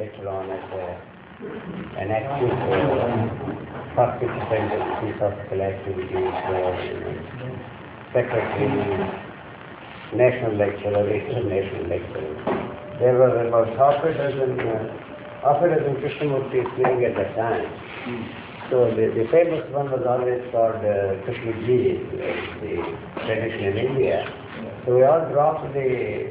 later on as an active participant in philosophical activities, secretary, national lecturer, international lecturer. There were about half a dozen Krishnamurtis living at that time. So the famous one was always called Krishnamurti, the tradition in India. So we all dropped the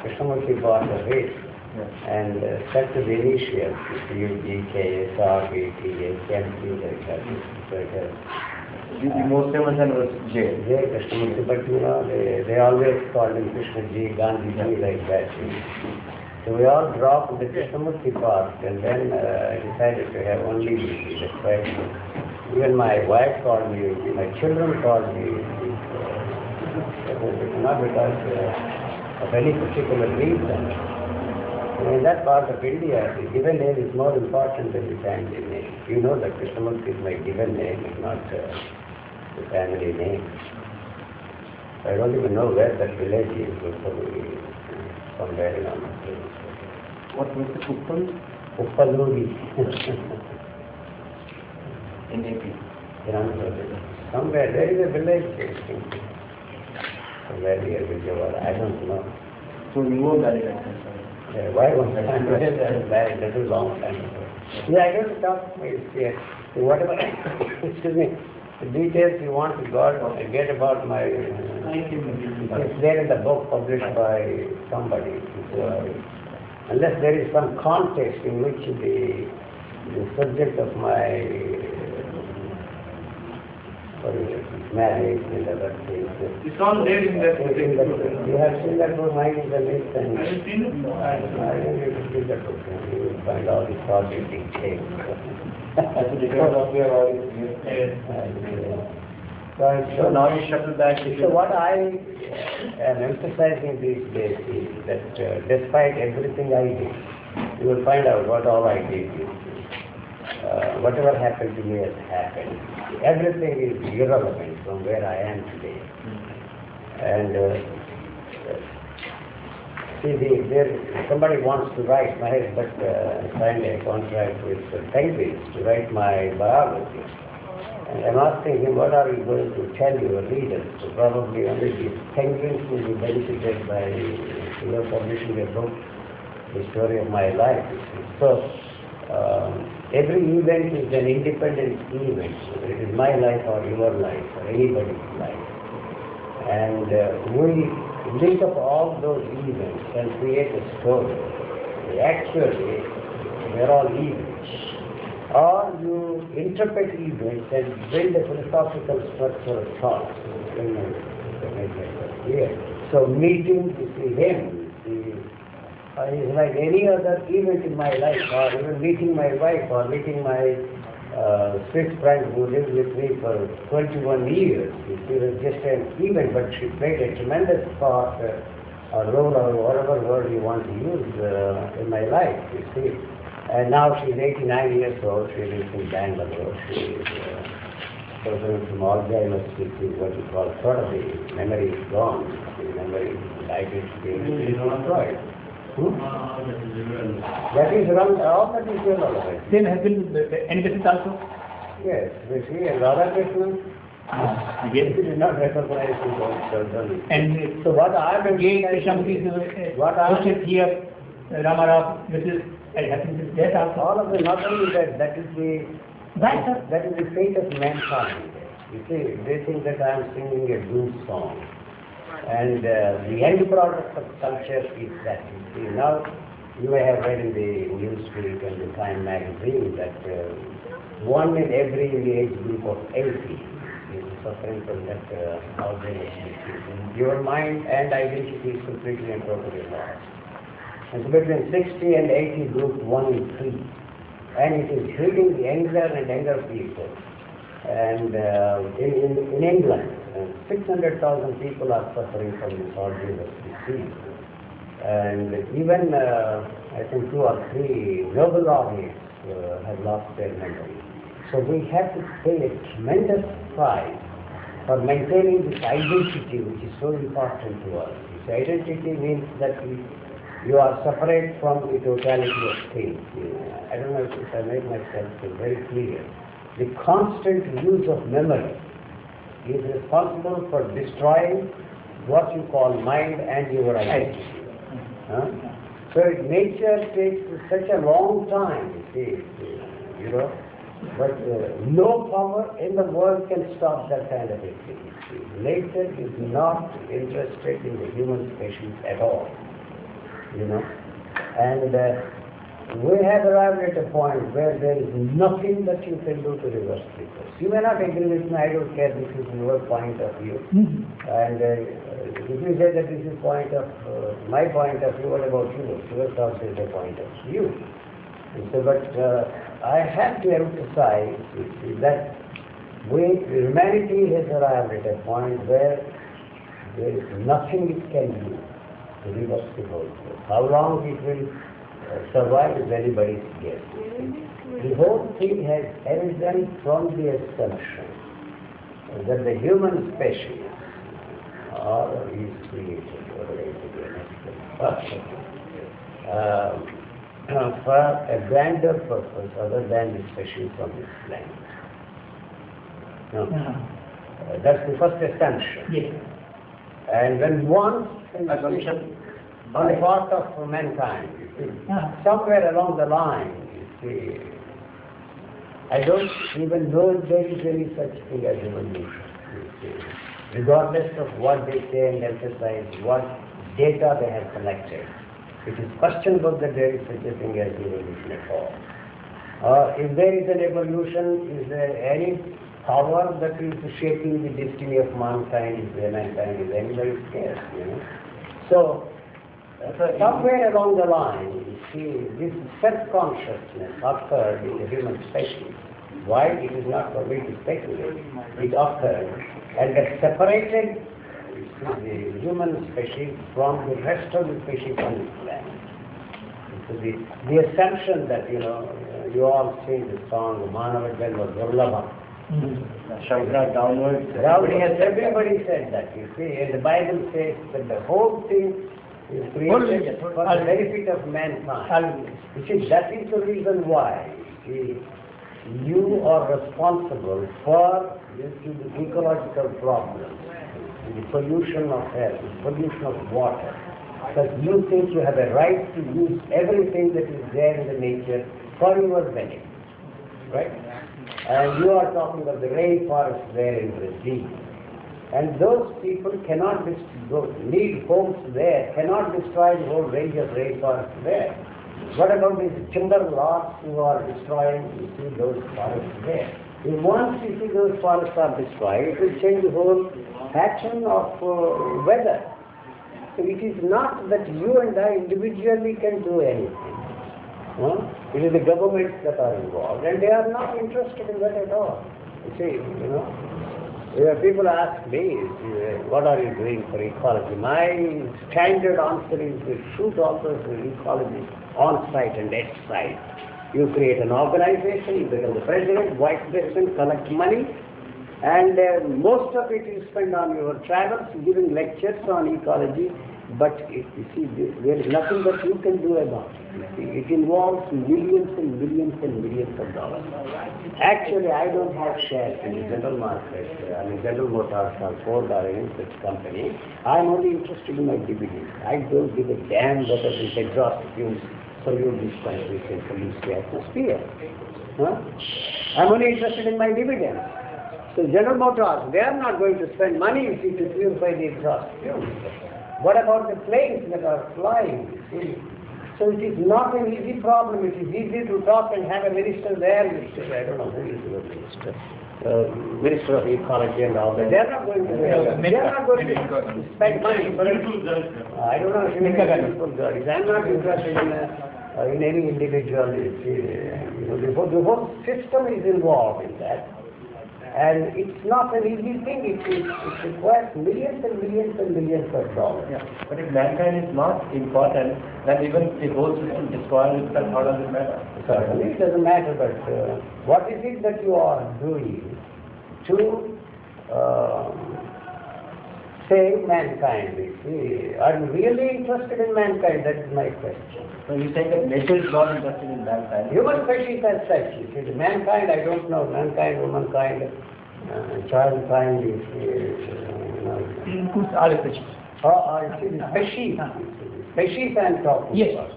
Krishnamurti part of it and stuck to the initials, UGK, SRBT, KMT, like that. The most famous one was J. Krishnamurti, but they always called him Krishna Ji, Gandhi Ji, like that. So we all dropped the Krishnamurti part and then decided to have only the right. Even my wife called me, my children called me, not because of any particular reason. In that part of India, the given name is more important than the family name. You know that Krishnamurti is my given name, it's not the family name. I don't even know where that village is, somewhere in Andhra Pradesh. What was the Uppal? Uppaluri. In AP. In Andhra Pradesh. Somewhere, there is a village. Somewhere near Vijayawada, I don't know. So you were married at that time? Yeah, why was I married? That was a long time ago. Yeah, I don't talk whatever, excuse me, the details you want to get about my, it's there in the book published by somebody. Unless there is some context in which the subject of my marriage and other things. It's all there in that. You have seen that book, Mine in the Mist, and Have you seen it? I don't need to see that book. You will find all the project details. So now you shuttle back. So what I am emphasizing these days is that despite everything I did, you will find out what all I did. Whatever happened to me has happened. Everything is irrelevant from where I am today. And somebody wants to write, Mahesh Bhatt signed a contract with Penguins to write my biography. And I'm asking him, what are you going to tell your readers? So probably only the Penguins will be benefited by publishing a book, the story of my life. So every event is an independent event. It is my life or your life or anybody's life. And we link up all those events and create a story. Actually, they're all events. Or you interpret events and build a philosophical structure of thought. So meeting him is like any other event in my life, or even meeting my wife, or meeting my Swiss friend who lived with me for 21 years. She was just an event, but she played a tremendous part, or role, or whatever word you want to use in my life, you see. And now she's 89 years old, she lives in Bangalore. She is suffering from Alzheimer's, which is what you call sort of the memory is gone, the memory identity is destroyed. That is wrong, all that is irrelevant. Same has been any business also? Yes, we see a Radha Krishna. Yes. He did not recognize his own children. And so what I am hosted here, Rama Rao, Mrs. happens with that also. All of them, not only that is the fate of mankind. You see, they think that I am singing a blues song. And the end product of culture is that. You see, now you may have read in the Newsweek and the Time magazine that one in every in the age group of 80 is suffering from that Alzheimer's disease. Your mind and identity is completely and totally lost. It's between 60 and 80 group 1 in 3. And it is hitting the younger and younger people. And in England, 600,000 people are suffering from this Alzheimer's disease. And even, I think 2 or 3 Nobel laureates have lost their memory. So we have to pay a tremendous price for maintaining this identity, which is so important to us. This identity means that we You are separate from the totality of things. I don't know if I made myself very clear. The constant use of memory is responsible for destroying what you call mind and your identity. Huh? So nature takes such a long time, you know, but no power in the world can stop that kind of activity. Nature is not interested in the human species at all, you know, and we have arrived at a point where there is nothing that you can do to reverse the course. You may not agree with me, I don't care, this is your point of view. And if you say that this is my point of view, what about yours? Yours also is a point of view. And so, but I have to emphasize that humanity has arrived at a point where there is nothing it can do to reverse the whole course. How long it will survive is anybody's guess. The whole thing has arisen from the assumption that the human species is created for a grander purpose other than the species on this planet. No. That's the first assumption. Yes. And when one assumption on the part of mankind, somewhere along the line, I don't even know if there is any such thing as evolution. Regardless of what they say and emphasize, what data they have collected, it is questionable that there is such a thing as evolution at all. If there is an evolution, is there any power that is shaping the destiny of mankind? Is anybody scared, you know? So somewhere along the line, you see, this self-consciousness occurred in the human species. Why? It is not for me to speculate. It occurred and that separated the human species from the rest of the species on this planet. So the assumption that, you know, you all sing the song, Manava Janma Durlabha. Shankara downwards. Everybody said that, you see, and the Bible says that the whole thing is created for the benefit of mankind. You see, that is the reason why you are responsible for the ecological problems, the pollution of air, the pollution of water. Because you think you have a right to use everything that is there in the nature for your benefit, right? And you are talking of the rainforest there in Brazil. And those people cannot need homes there, cannot destroy the whole range of rainforest there. What about these timber lots who are destroying, those forests there? If once those forests are destroyed, it will change the whole pattern of weather. So it is not that you and I individually can do anything. It is the governments that are involved, and they are not interested in that at all. You see, you know. People ask me, what are you doing for ecology? My standard answer is to shoot all those ecology on-site and at-site. You create an organization, you become the president, vice president, collect money, and most of it you spend on your travels, giving lectures on ecology, but you see, there is nothing that you can do about it. You see, it involves millions and millions and millions of dollars. Actually, I don't have shares in the general market. General Motors or Ford or any such company. I'm only interested in my dividends. I don't give a damn whether this exhaust fumes pollute this country and pollute the atmosphere. I'm only interested in my dividends. So General Motors, they are not going to spend money to purify the exhaust fumes. What about the planes that are flying? So it is not an easy problem. It is easy to talk and have a minister there. I don't know who is the minister. Minister of Ecology and all that. They are not going to. They are not going to spend money. I don't know if you I'm not interested in any individual. The whole system is involved in that. And it's not an easy thing. It requires millions and millions and millions of dollars. Yeah. But if mankind is not important, then even the whole system destroys itself, how does it matter? Certainly it doesn't matter, but what is it that you are doing to save mankind, you see. Are you really interested in mankind? That is my question. So you say that nature is not interested in mankind. Human species as such, you see, the mankind, I don't know, mankind, womankind, childkind, you see, Includes all species. you see, the species, species I am talking Yes. about.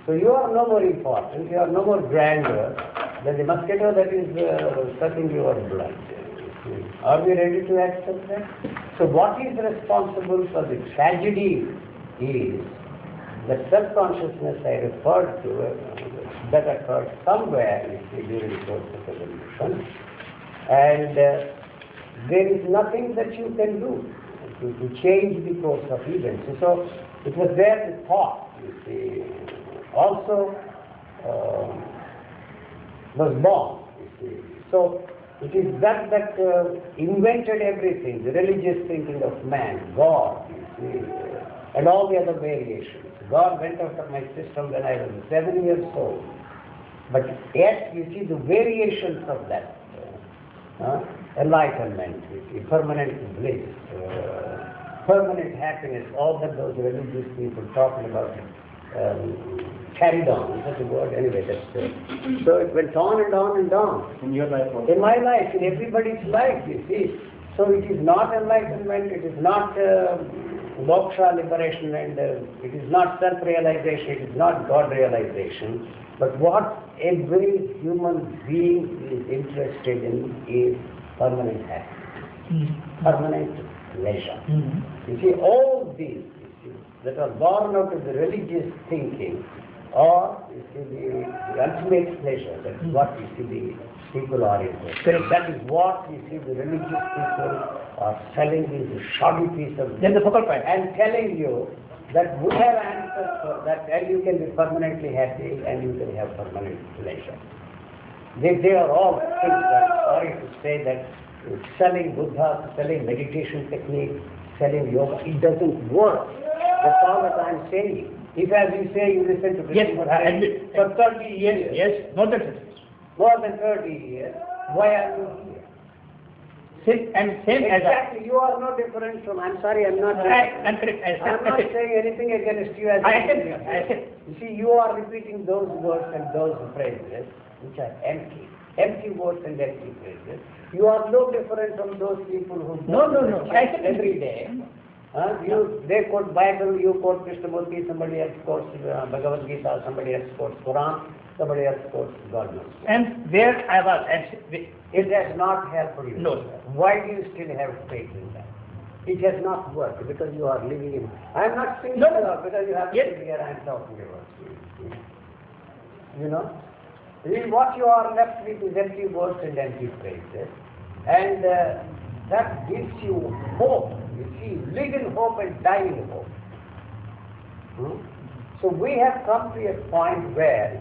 So you are no more important, you are no more grander than the mosquito that is sucking your blood. Are we ready to accept that? So what is responsible for the tragedy is the self-consciousness I referred to, that occurred somewhere during the course of evolution, and there is nothing that you can do to change the course of events. So it was there the thought, you see, also was born, you see. So it is that invented everything, the religious thinking of man, God, you see, and all the other variations. God went out of my system when I was 7 years old. But yet, you see, the variations of that enlightenment, you see, permanent bliss, permanent happiness, all that those religious people talking about carried on. That's the word anyway. So it went on and on and on. In your life also? In my life, in everybody's life, you see. So it is not enlightenment, it is not moksha, liberation, and it is not self-realization, it is not God-realization. But what every human being is interested in is permanent happiness, permanent pleasure. You see, all these that are born out of the religious thinking, or you see the ultimate pleasure, that is what you see the people are interested in. That is what you see the religious people are selling these shoddy piece of Then the focal point. and telling you that we have answers for that, and you can be permanently happy and you can have permanent pleasure. They are all things that, sorry to say that selling Buddha, selling meditation techniques, selling yoga, it doesn't work. That's all that I'm saying. If, as you say, you listen to Yes, Krishna I admit. for 30 years, Yes, not that. more than 30 years, why are you here? Same as Exactly, you are no different from, I'm sorry, I'm not I'm correct. I'm not saying anything against you as I a accept. Muslim. I accept. You see, you are repeating those words and those phrases which are empty words and empty phrases. You are no different from those people who No. I chant accept. every day. They quote Bible, you quote Krishnamurti, somebody else quotes Bhagavad Gita, somebody else quotes Quran, somebody else quotes God knows. And where I was, It has not helped you. No. Why do you still have faith in that? It has not worked because you are living in. I am not saying No. because you have to Yes. sit here I am talking about. You know? What you are left with is empty words and empty phrases. And that gives you hope. You see, live in hope and die in hope. So we have come to a point where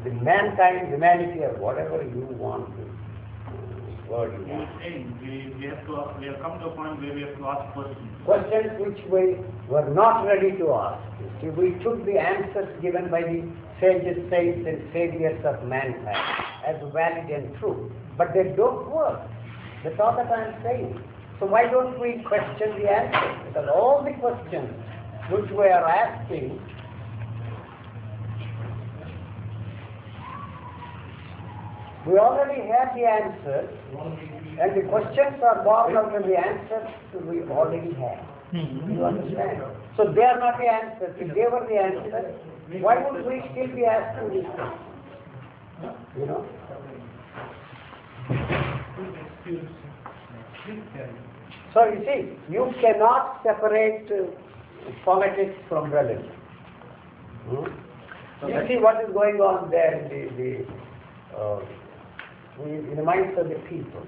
the mankind, humanity, or whatever you want to word you want. We have come to a point where we have to ask questions. Questions which we were not ready to ask. You see, we took the answers given by the sages, saints, and saviors of mankind as valid and true, but they don't work. That's all that I am saying. So why don't we question the answers? Because all the questions which we are asking we already have the answers, and the questions are born out of the answers we already have. You understand? So they are not the answers. If they were the answers, why would we still be asking these questions? You know? So you see, you cannot separate politics from religion. You see what is going on there in the minds of the people.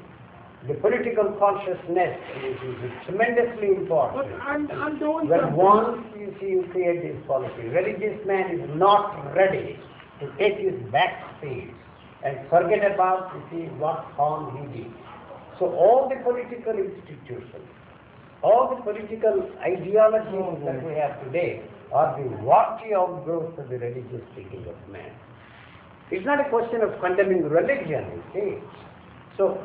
The political consciousness is tremendously important. When once you see you create this policy, religious man is not ready to take his back seat and forget about what harm he did. So all the political institutions, all the political ideologies that we have today are the rocky outgrowths of the religious thinking of man. It's not a question of condemning religion, you see. So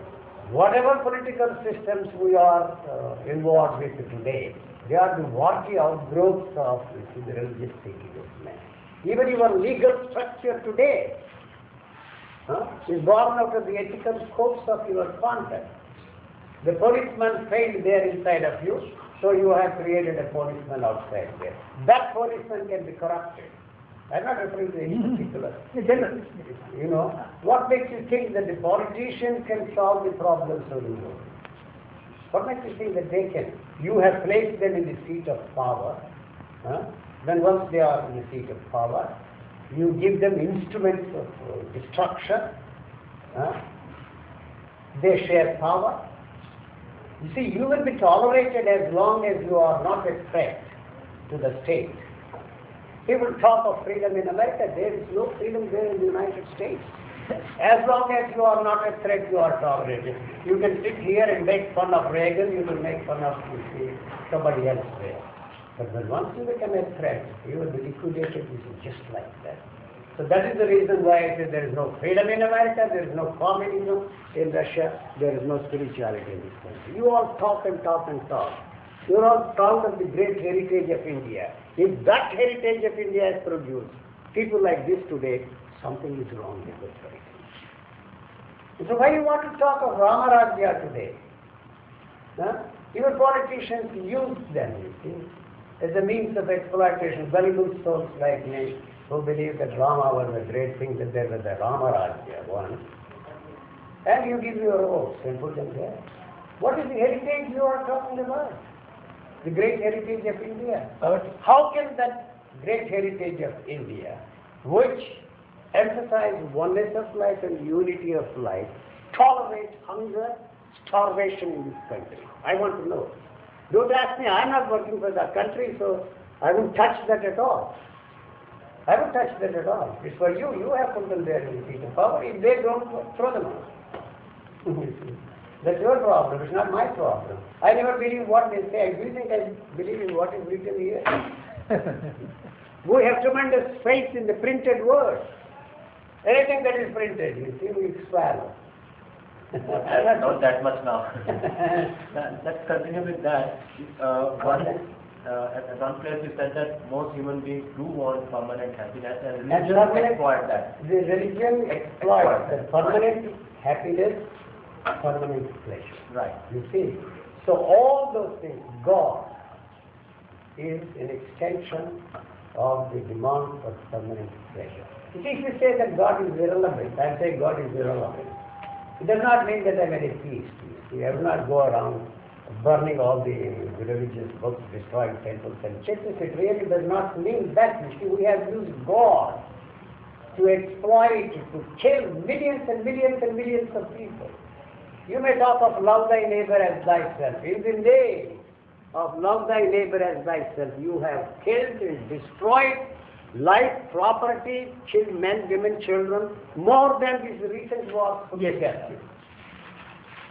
Whatever political systems we are involved with today, they are the warty outgrowths of the religious thinking of man. Even your legal structure today is born out of the ethical scopes of your conduct. The policeman failed there inside of you, so you have created a policeman outside there. That policeman can be corrupted. I'm not referring to any particular. You know, what makes you think that the politician can solve the problems of the world? What makes you think that they can? You have placed them in the seat of power. Then once they are in the seat of power, you give them instruments of destruction. They share power. You see, you will be tolerated as long as you are not a threat to the state. People talk of freedom in America. There is no freedom there in the United States. As long as you are not a threat, you are tolerated. You can sit here and make fun of Reagan. You can make fun of somebody else there. But when once you become a threat, you will be liquidated. This is just like that. So that is the reason why I say there is no freedom in America, there is no communism in Russia, there is no spirituality in this country. You all talk and talk and talk. You are all proud of the great heritage of India. If that heritage of India is produced, people like this today, something is wrong with this heritage. So why you want to talk of Rama Rajya today? Your politicians use them, you see, as a means of exploitation. Gullible souls like me, who believe that Rama was a great thing, that there was a Rama Rajya one. And you give your votes and put them there. What is the heritage you are talking about? The great heritage of India. How can that great heritage of India, which emphasizes oneness of life and unity of life, tolerate hunger, starvation in this country? I want to know. Don't ask me, I'm not working for that country, so I won't touch that at all. I won't touch that at all. It's for you. You have put them there in the seat of power. If they don't, throw them out. That's your problem. It's not my problem. I never believe what they say. Do you think I believe in what is written here? We have tremendous faith in the printed word. Anything that is printed, you see, we swallow. Not that much now. Let's continue with that. At one place you said that most human beings do want permanent happiness and religion exploit that. The religion exploits the permanent happiness, permanent pleasure. Right. You see? So all those things, God is an extension of the demand for permanent pleasure. You see, if you say that God is irrelevant, I say God is irrelevant. It does not mean that I'm an atheist. You see, I will not go around burning all the religious books, destroying temples and churches. It really does not mean that. You see, we have used God to exploit, to kill millions and millions and millions of people. You may talk of love thy neighbor as thyself. In the name of love thy neighbor as thyself, you have killed and destroyed life, property, killed men, women, children, more than this recent war put together.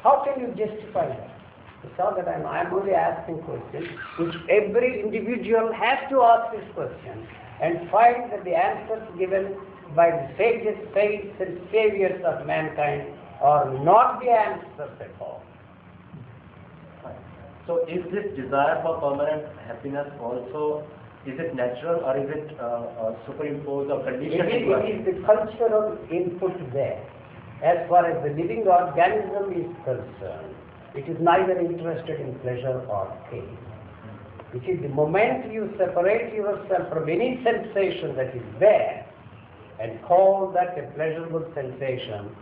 How can you justify that? It's all that I'm only asking questions, which every individual has to ask this question and find that the answers given by the sages, saints and saviors of mankind are not the answers at all. So is this desire for permanent happiness also, is it natural or is it superimposed or conditioned? It is the cultural input there. As far as the living organism is concerned, it is neither interested in pleasure or pain. It is the moment you separate yourself from any sensation that is there and call that a pleasurable sensation,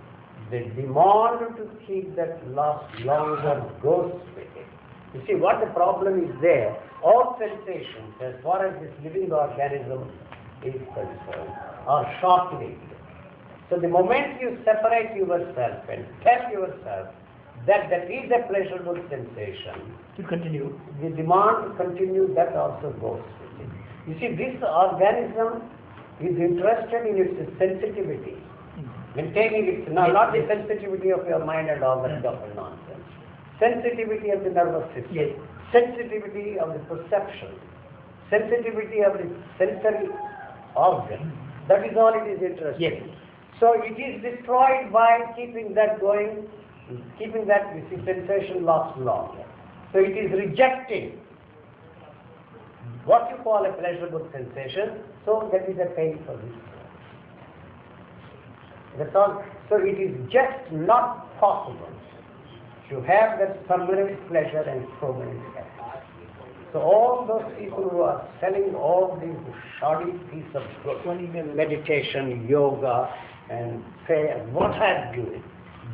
the demand to keep that last longer goes with it. You see, what the problem is there, all sensations, as far as this living organism is concerned, are short-lived. So the moment you separate yourself and tell yourself that is a pleasurable sensation, To continue. the demand to continue, that also goes with it. You see, this organism is interested in its sensitivity, maintaining its, not the sensitivity of your mind and all that stuff and nonsense. Sensitivity of the nervous system, sensitivity of the perception, sensitivity of the sensory organ. That is all it is interested in. So it is destroyed by keeping that going keeping that, you see, sensation lasts longer. So it is rejecting what you call a pleasurable sensation, so that is a pain for this. That's all. So it is just not possible to have that permanent pleasure and permanent happiness. So all those people who are selling all these shoddy piece of meditation, yoga, and prayer, what are doing?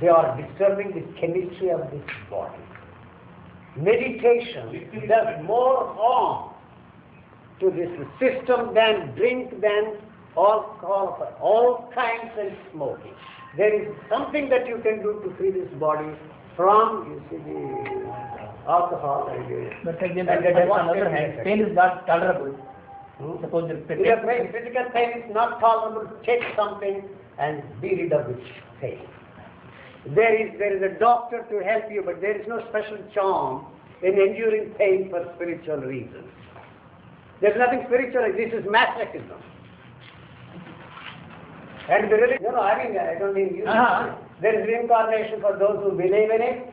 They are disturbing the chemistry of this body. Meditation does more harm to this system than drink, than alcohol, all kinds of smoking. There is something that you can do to free this body from, you see, the alcohol and But again, on the other hand, pain is not tolerable. Suppose the physical pain is not tolerable. Take something and be rid of this pain. There is a doctor to help you, but there is no special charm in enduring pain for spiritual reasons. There's nothing spiritual. This is masochism. And the religion, I don't mean you. There is reincarnation for those who believe in it.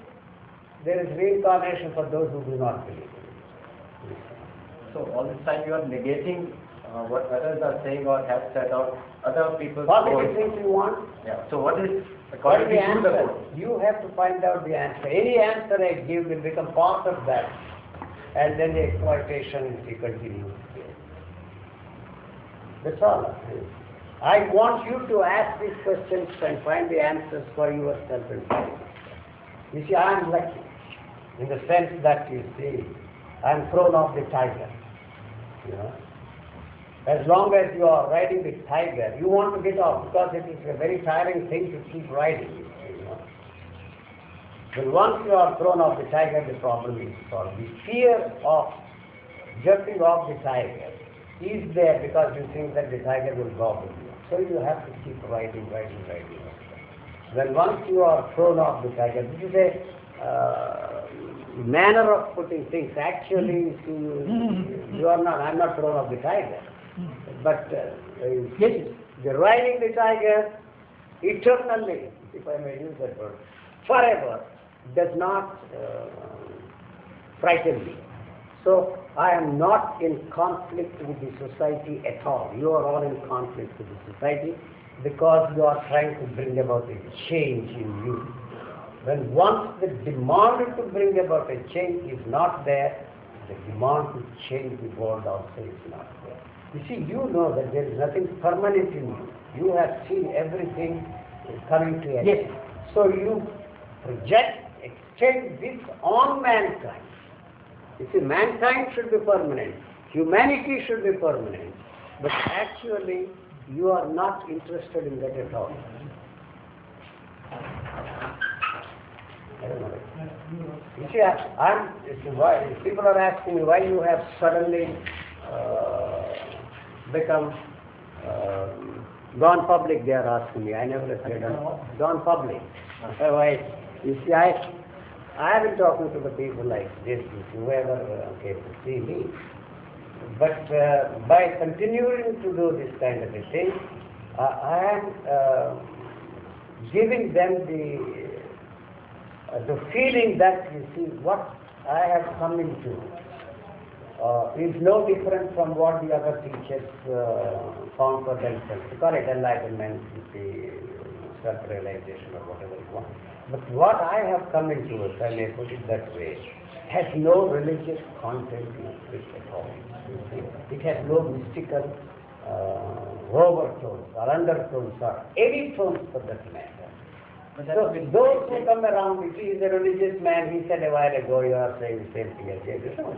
There is reincarnation for those who do not believe in it. So all this time you are negating what others are saying or have said or other people's Positive things you want. Yeah. So what is What is according the to you the answer? goal? You have to find out the answer. Any answer I give will become part of that, and then the exploitation will continue. That's all. I want you to ask these questions and find the answers for yourself and for yourself. You see, I am lucky in the sense that, you see, I am thrown off the tiger. You know, as long as you are riding the tiger, you want to get off because it is a very tiring thing to keep riding. You know, but once you are thrown off the tiger, the problem is solved. The fear of jumping off the tiger is there because you think that the tiger will gobble you. So you have to keep riding. When once you are thrown off the tiger, this is a manner of putting things. Actually, you are not. I'm not thrown off the tiger, but yes, the riding the tiger eternally, if I may use that word, forever, does not frighten me. So I am not in conflict with the society at all. You are all in conflict with the society because you are trying to bring about a change in you. When once the demand to bring about a change is not there, the demand to change the world also is not there. You see, you know that there is nothing permanent in you. You have seen everything coming to an end. So you project, extend this on mankind. You see, mankind should be permanent. Humanity should be permanent. But actually, you are not interested in that at all. I don't know. You see, why people are asking me why you have suddenly become gone public. They are asking me. I never said gone public. Why? You see, I have been talking to the people like this, whoever came to see me. But by continuing to do this kind of a thing, I am giving them the feeling that, you see, what I have come into is no different from what the other teachers found for themselves. We call it enlightenment, self-realization or whatever you want. But what I have come into, if I may put it that way, has no religious content in it at all. It has no mystical overtones or undertones or any tones for that matter. So those who come around, you see, he's a religious man, he said a while ago, you are saying the same thing again, you know.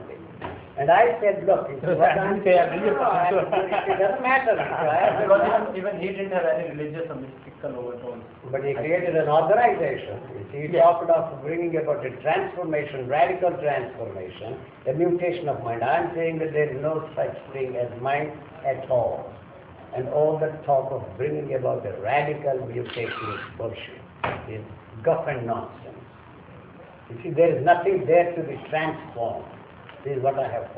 And I said, look, it doesn't matter. Because even he didn't have any religious or mystical overtones. But he created an organization. You see, he talked of bringing about a transformation, radical transformation, a mutation of mind. I am saying that there is no such thing as mind at all. And all that talk of bringing about a radical mutation is bullshit. It's guff and nonsense. You see, there is nothing there to be transformed. This is what I have